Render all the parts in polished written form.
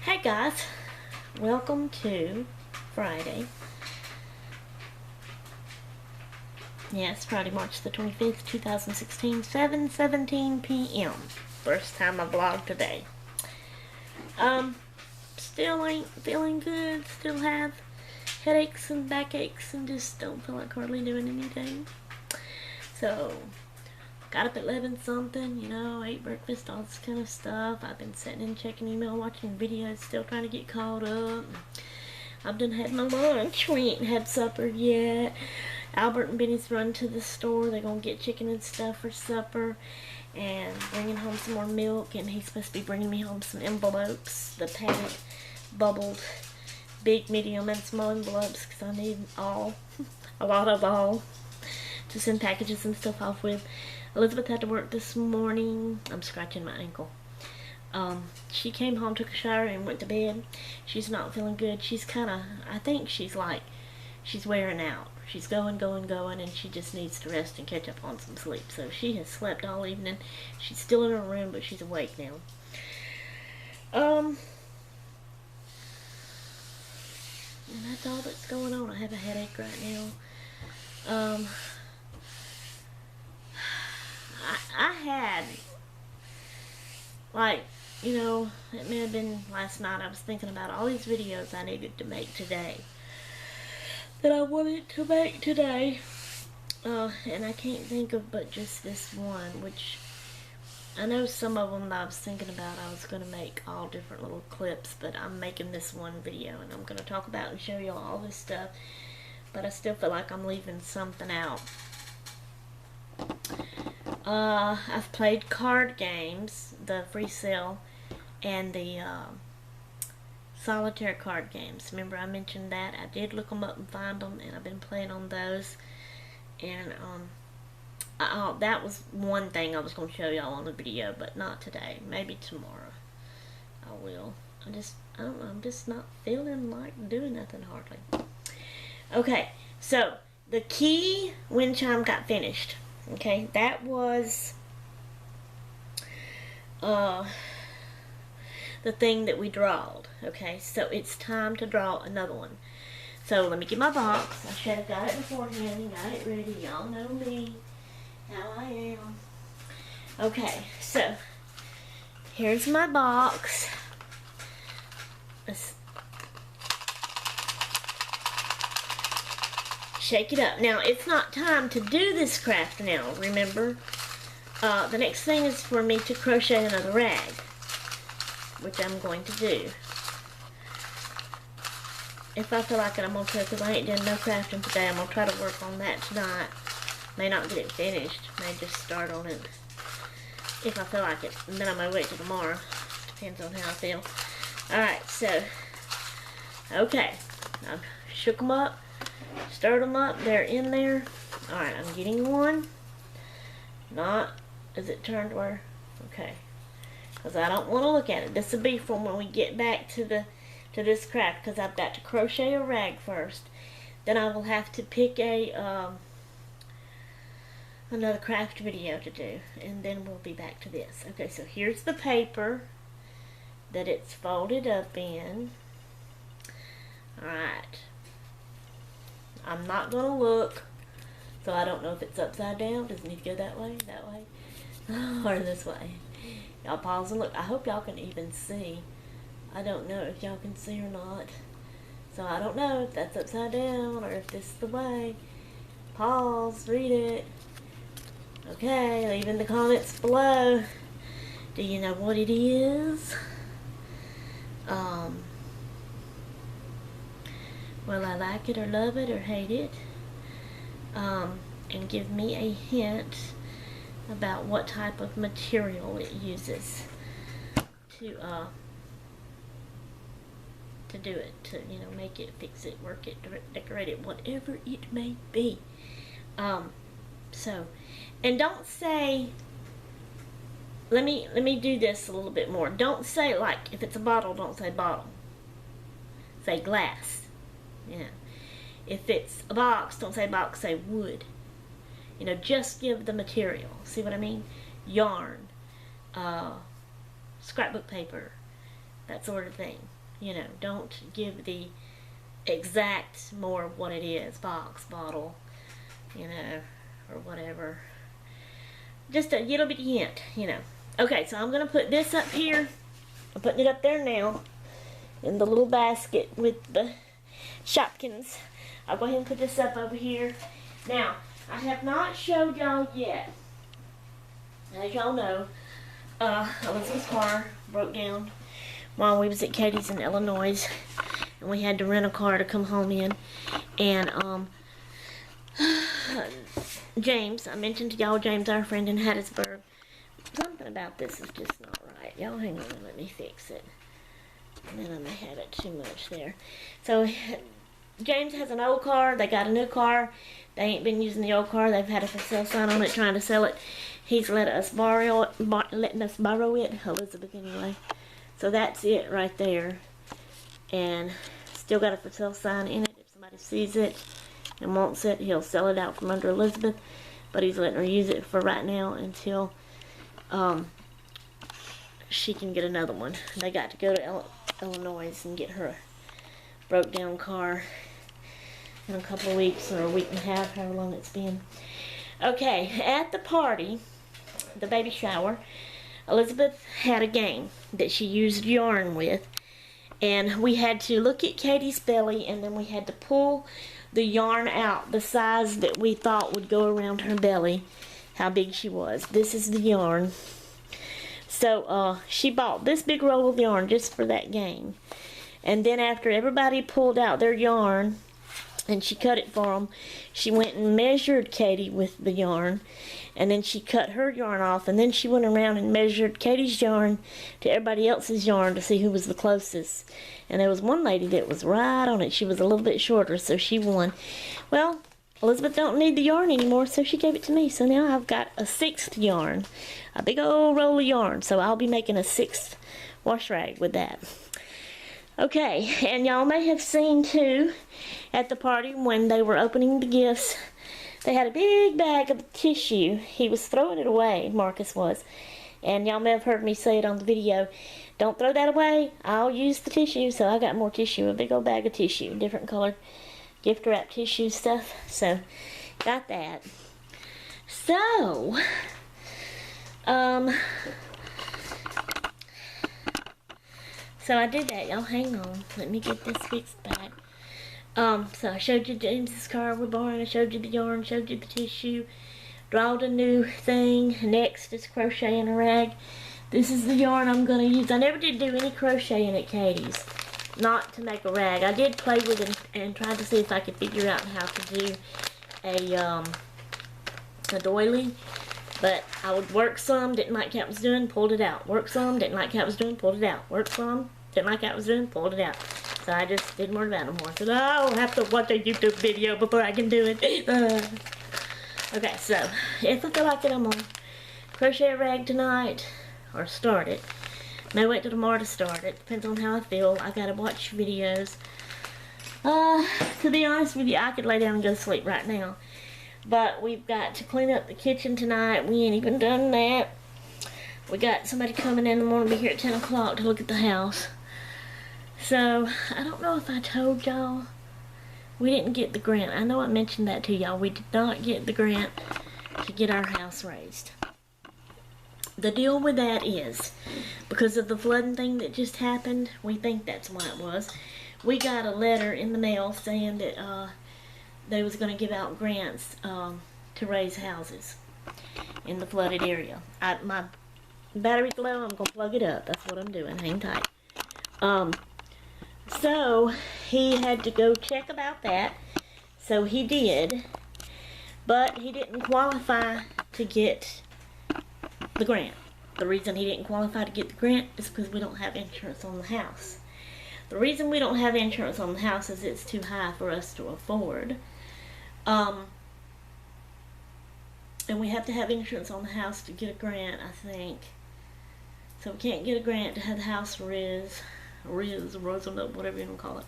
Hey guys, welcome to Friday. Yes, Friday, March the 25th, 2016, 7:17 p.m. First time I vlogged today. Still ain't feeling good, still have headaches and backaches and just don't feel like hardly doing anything. So, got up at 11 something, ate breakfast, all this kind of stuff. I've been sitting and checking email, watching videos, still trying to get caught up. I've done had my lunch. We ain't had supper yet. Albert and Benny's run to the store. They're going to get chicken and stuff for supper and bringing home some more milk. And he's supposed to be bringing me home some envelopes, the padded, bubbled, big, medium, and small envelopes because I need all, a lot of all, to send packages and stuff off with. Elizabeth had to work this morning. I'm scratching my ankle. She came home, took a shower, and went to bed. She's not feeling good. She's I think she's wearing out. She's going, and she just needs to rest and catch up on some sleep. So she has slept all evening. She's still in her room, but she's awake now. And that's all that's going on. I have a headache right now. I had, it may have been last night, I was thinking about all these videos I needed to make today, that I wanted to make today, and I can't think of but just this one, which I know some of them that I was thinking about I was going to make all different little clips, but I'm making this one video, and I'm going to talk about and show you all this stuff, but I still feel like I'm leaving something out. I've played card games, the free sale, and the solitaire card games. Remember I mentioned that? I did look them up and find them, and I've been playing on those. And that was one thing I was going to show y'all on the video, but not today. Maybe tomorrow I will. I don't know, I'm just not feeling like doing nothing hardly. Okay, so the key wind chime got finished. Okay, that was the thing that we drawed. Okay, so it's time to draw another one. So let me get my box. I should have got it beforehand and got it ready. Y'all know me, how I am. Okay, so here's my box. Let's shake it up. Now, it's not time to do this craft now, remember? The next thing is for me to crochet another rag, which I'm going to do. If I feel like it, I'm going to, because I ain't done no crafting today. I'm going to try to work on that tonight. May not get it finished. May just start on it if I feel like it. And then I may wait till tomorrow. Depends on how I feel. Alright, so, okay. I've shook them up. Stirred them up, they're in there. Alright, I'm getting one. Not, is it turned where? Okay. Because I don't want to look at it. This will be from when we get back to this craft, because I've got to crochet a rag first. Then I will have to pick another craft video to do. And then we'll be back to this. Okay, so here's the paper that it's folded up in. Alright. I'm not going to look, so I don't know if it's upside down. Does it need to go that way, or this way? Y'all pause and look. I hope y'all can even see. I don't know if y'all can see or not. So I don't know if that's upside down or if this is the way. Pause, read it. Okay, leave in the comments below. Do you know what it is? Will I like it or love it or hate it? And give me a hint about what type of material it uses to do it, to make it, fix it, work it, decorate it, whatever it may be. So, and don't say, let me do this a little bit more. Don't say, like, if it's a bottle, don't say bottle. Say glass. Yeah. If it's a box, don't say box, say wood. Just give the material. See what I mean? Yarn, scrapbook paper, that sort of thing. You know, don't give the exact more of what it is, box, bottle, you know, or whatever. Just a little bit hint, you know. Okay, so I'm going to put this up here. I'm putting it up there now in the little basket with the Shopkins. I'll go ahead and put this up over here. Now, I have not showed y'all yet. As y'all know, Elizabeth's car broke down while we was at Katie's in Illinois, and we had to rent a car to come home in. And James, I mentioned to y'all James, our friend in Hattiesburg. Something about this is just not right. Y'all hang on, let me fix it. And then I may have it too much there. So James has an old car. They got a new car. They ain't been using the old car. They've had a for sale sign on it trying to sell it. He's letting us borrow it, Elizabeth anyway. So that's it right there. And still got a for sale sign in it. If somebody sees it and wants it, he'll sell it out from under Elizabeth. But he's letting her use it for right now until she can get another one. They got to go to Illinois and get her a broke down car in a couple of weeks or a week and a half, however long it's been. Okay, at the party, the baby shower, Elizabeth had a game that she used yarn with, and we had to look at Katie's belly, and then we had to pull the yarn out the size that we thought would go around her belly, how big she was. This is the yarn. So she bought this big roll of yarn just for that game. And then after everybody pulled out their yarn and she cut it for them, she went and measured Katie with the yarn, and then she cut her yarn off, and then she went around and measured Katie's yarn to everybody else's yarn to see who was the closest. And there was one lady that was right on it. She was a little bit shorter, so she won. Well, Elizabeth don't need the yarn anymore, so she gave it to me. So now I've got a 6th yarn, a big old roll of yarn. So I'll be making a 6th wash rag with that. Okay, and y'all may have seen too at the party when they were opening the gifts, they had a big bag of tissue. He was throwing it away, Marcus was. And y'all may have heard me say it on the video. Don't throw that away. I'll use the tissue. So I got more tissue, a big old bag of tissue, different colored gift wrap tissue stuff. So got that. So so I did that, y'all. Hang on. Let me get this fixed back. So I showed you James's car we're borrowing. I showed you the yarn, showed you the tissue. Drawed a new thing. Next is crocheting a rag. This is the yarn I'm going to use. I never did do any crocheting at Katie's. Not to make a rag. I did play with it and tried to see if I could figure out how to do a doily. But I would work some, didn't like what I was doing, pulled it out. Work some, didn't like what I was doing, pulled it out. Work some, didn't like what I was doing, pulled it out. So I just didn't worry about it more. I said, oh, I'll have to watch a YouTube video before I can do it. Okay, so if I feel like it, I'm going to crochet a rag tonight, or start it. May wait till tomorrow to start it. Depends on how I feel. I gotta watch videos. To be honest with you, I could lay down and go to sleep right now. But we've got to clean up the kitchen tonight. We ain't even done that. We got somebody coming in the morning, be here at 10 o'clock to look at the house. So, I don't know if I told y'all. We didn't get the grant. I know I mentioned that to y'all. We did not get the grant to get our house raised. The deal with that is, because of the flooding thing that just happened, we think that's why it was. We got a letter in the mail saying that they was going to give out grants to raise houses in the flooded area. My battery's low. I'm going to plug it up. That's what I'm doing. Hang tight. So he had to go check about that. So he did. But he didn't qualify to get the grant. The reason he didn't qualify to get the grant is because we don't have insurance on the house. The reason we don't have insurance on the house is it's too high for us to afford. And we have to have insurance on the house to get a grant, I think. So we can't get a grant to have the house riz, whatever you want to call it.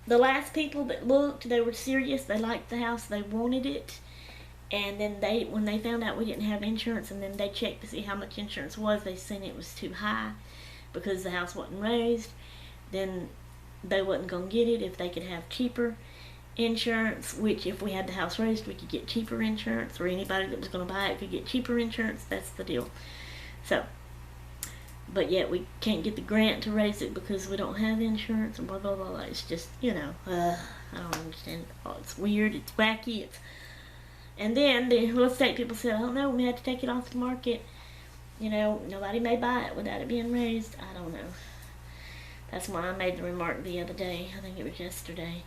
The last people that looked, they were serious. They liked the house. They wanted it. And then when they found out we didn't have insurance, and then they checked to see how much insurance was, they seen it was too high. because the house wasn't raised, then they wasn't gonna get it if they could have cheaper insurance, which if we had the house raised, we could get cheaper insurance, or anybody that was gonna buy it could get cheaper insurance. That's the deal. So, but yet we can't get the grant to raise it because we don't have insurance, and blah blah blah. It's just, I don't understand. Oh, it's weird, it's wacky, and then the real estate people said, oh no, we had to take it off the market. Nobody may buy it without it being raised. I don't know. That's why I made the remark the other day, I think it was yesterday,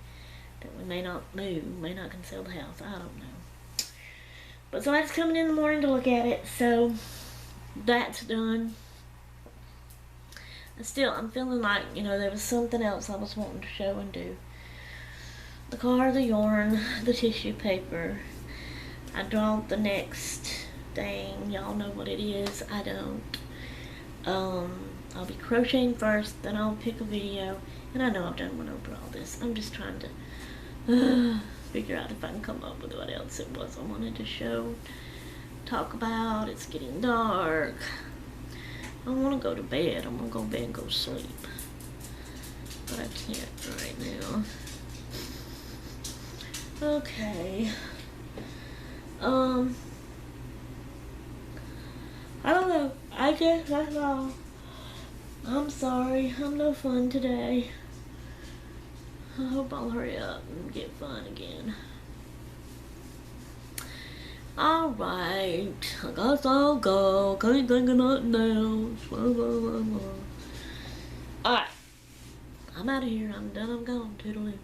that we may not move, may not can sell the house. I don't know. But somebody's coming in the morning to look at it, so that's done. Still, I'm feeling like, there was something else I was wanting to show and do. The car, the yarn, the tissue paper. I draw the next thing. Y'all know what it is. I don't. I'll be crocheting first, then I'll pick a video. And I know I've done one over all this. I'm just trying to figure out if I can come up with what else it was I wanted to show, talk about. It's getting dark. I want to go to bed. I'm going to go to bed and go to sleep. But I can't right now. Okay. I don't know. I guess that's all. I'm sorry. I'm no fun today. I hope I'll hurry up and get fun again. Alright. I guess I'll go. Can't think of nothing else. Alright. I'm out of here. I'm done. I'm gone. Toodaloo.